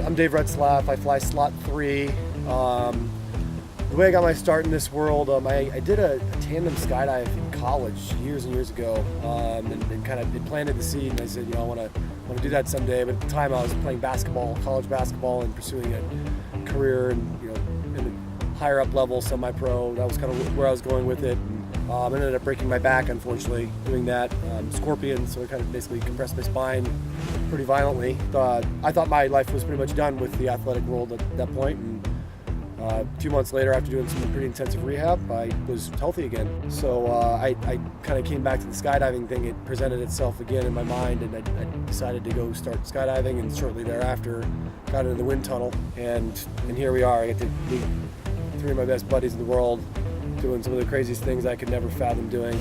I'm Dave Retzlaff. I fly slot 3. The way I got my start in this world, I did a tandem skydive in college years and years ago, and kind of it planted the seed. And I said, I want to do that someday. But at the time, I was playing basketball, college basketball, and pursuing a career, and in a higher up level, semi-pro. That was kind of where I was going with it. And, I ended up breaking my back, unfortunately, doing that. Scorpion, so I kind of basically compressed my spine pretty violently. I thought my life was pretty much done with the athletic world at that point. And a few months later, after doing some pretty intensive rehab, I was healthy again. So I kind of came back to the skydiving thing. It presented itself again in my mind, and I decided to go start skydiving, and shortly thereafter got into the wind tunnel. And here we are. I get to meet 3 of my best buddies in the world doing some of the craziest things I could never fathom doing.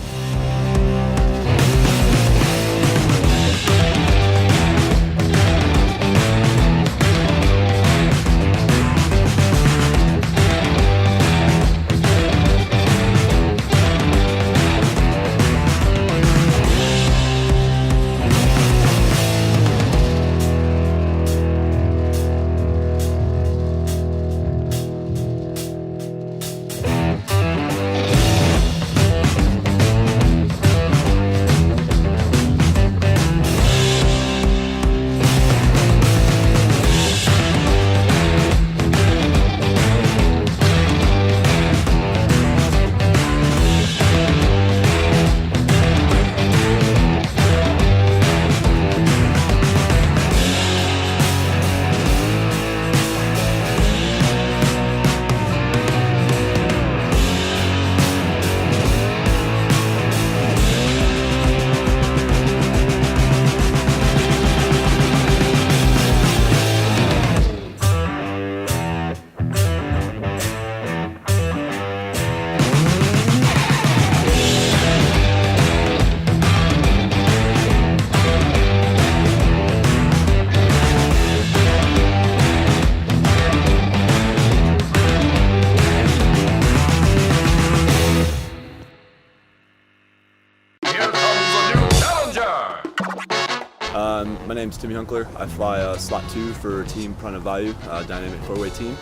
My name's Timmy Hunkler. I fly slot 2 for Team Prana Vayu, dynamic 4-way team.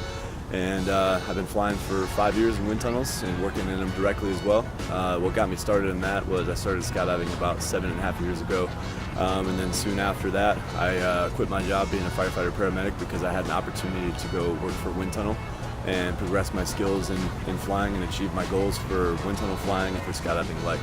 And I've been flying for 5 years in wind tunnels and working in them directly as well. What got me started in that was I started skydiving about 7.5 years ago. And then soon after that, I quit my job being a firefighter paramedic because I had an opportunity to go work for a wind tunnel and progress my skills in flying and achieve my goals for wind tunnel flying and for skydiving. Like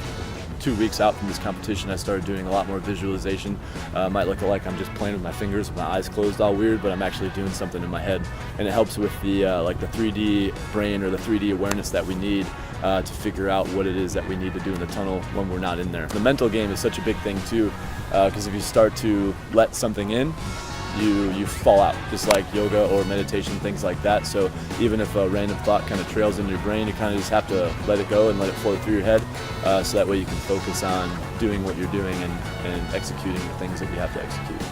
2 weeks out from this competition, I started doing a lot more visualization. Might look like I'm just playing with my fingers with my eyes closed all weird, but I'm actually doing something in my head. And it helps with the like the 3D brain or the 3D awareness that we need to figure out what it is that we need to do in the tunnel when we're not in there. The mental game is such a big thing too, because if you start to let something in, you fall out, just like yoga or meditation, things like that. So even if a random thought kind of trails into your brain, you kind of just have to let it go and let it flow through your head, so that way you can focus on doing what you're doing and executing the things that you have to execute.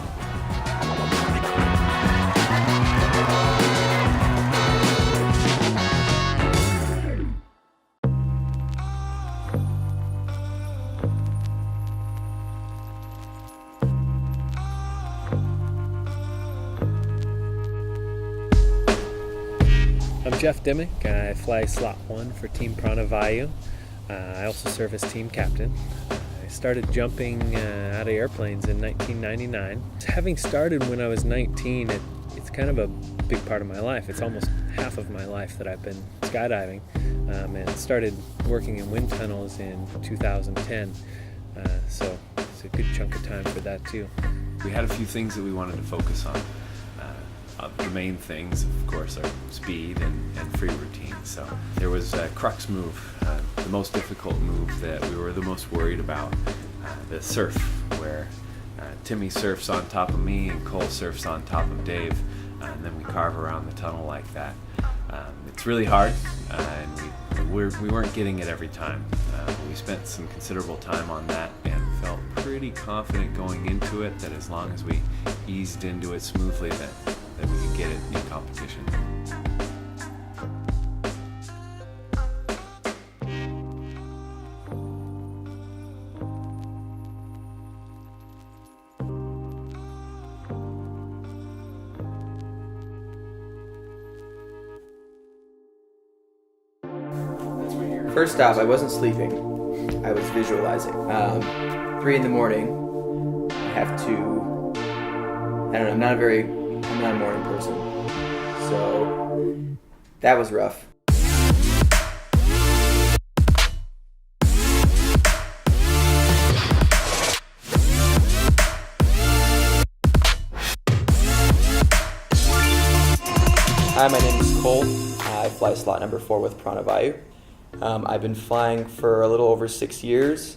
I'm Jeff Dimmick. I fly slot 1 for Team Prana Vayu. I also serve as team captain. I started jumping out of airplanes in 1999. Having started when I was 19, it's kind of a big part of my life. It's almost half of my life that I've been skydiving, and started working in wind tunnels in 2010. So it's a good chunk of time for that too. We had a few things that we wanted to focus on. The main things, of course, are speed and free routine. So there was a crux move, the most difficult move that we were the most worried about, the surf, where Timmy surfs on top of me and Cole surfs on top of Dave, and then we carve around the tunnel like that. It's really hard, and we weren't getting it every time. We spent some considerable time on that and felt pretty confident going into it that as long as we eased into it smoothly, that we could get it in competition. First off, I wasn't sleeping. I was visualizing. 3 in the morning. I have to. I don't know. I'm not a morning person. So that was rough. Hi, my name is Cole. I fly slot number 4 with Prana Vayu. I've been flying for a little over 6 years.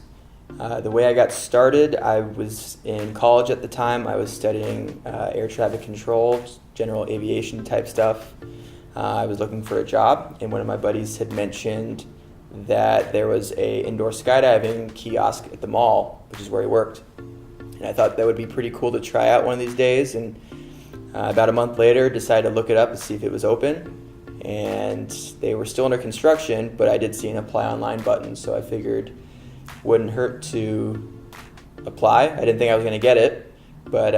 The way I got started, I was in college at the time. I was studying air traffic control, general aviation type stuff. I was looking for a job, and one of my buddies had mentioned that there was a indoor skydiving kiosk at the mall, which is where he worked. And I thought that would be pretty cool to try out one of these days. And about a month later, decided to look it up and see if it was open. And they were still under construction, but I did see an apply online button, so I figured wouldn't hurt to apply. I didn't think I was going to get it, but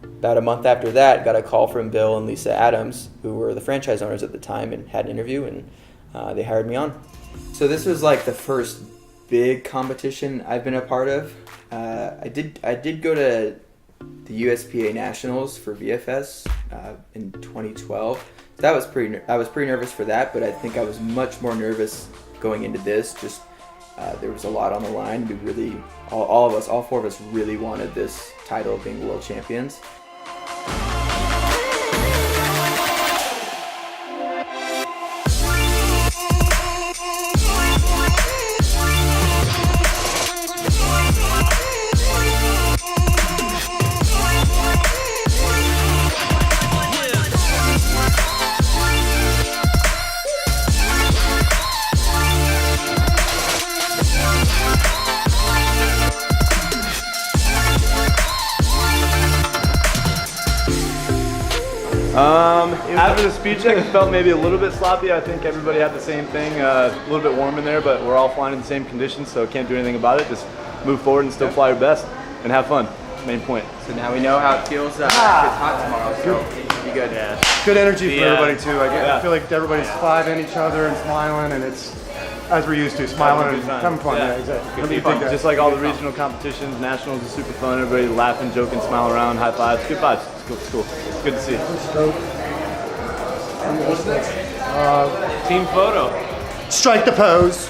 about a month after that, got a call from Bill and Lisa Adams, who were the franchise owners at the time, and had an interview, and they hired me on. So this was like the first big competition I've been a part of. I did go to the USPA Nationals for VFS in 2012. I was pretty nervous for that, but I think I was much more nervous going into this. Just there was a lot on the line. We really, all 4 of us really wanted this title of being world champions. After the speed check, it felt maybe a little bit sloppy. I think everybody had the same thing, a little bit warm in there, but we're all flying in the same conditions, so can't do anything about it. Just move forward and still fly your best and have fun. Main point. So now we know how it feels. It's hot tomorrow, so it should be good. Yeah. Good energy for everybody too. I feel like everybody's vibing each other and smiling, and it's as we're used to, smiling and having fun. Yeah, exactly. It'll be fun. Just like all the regional competitions, nationals is super fun. Everybody laughing, joking, smiling around, high fives, good vibes. It's cool. It's cool. It's good to see. What's next? Team photo. Strike the pose.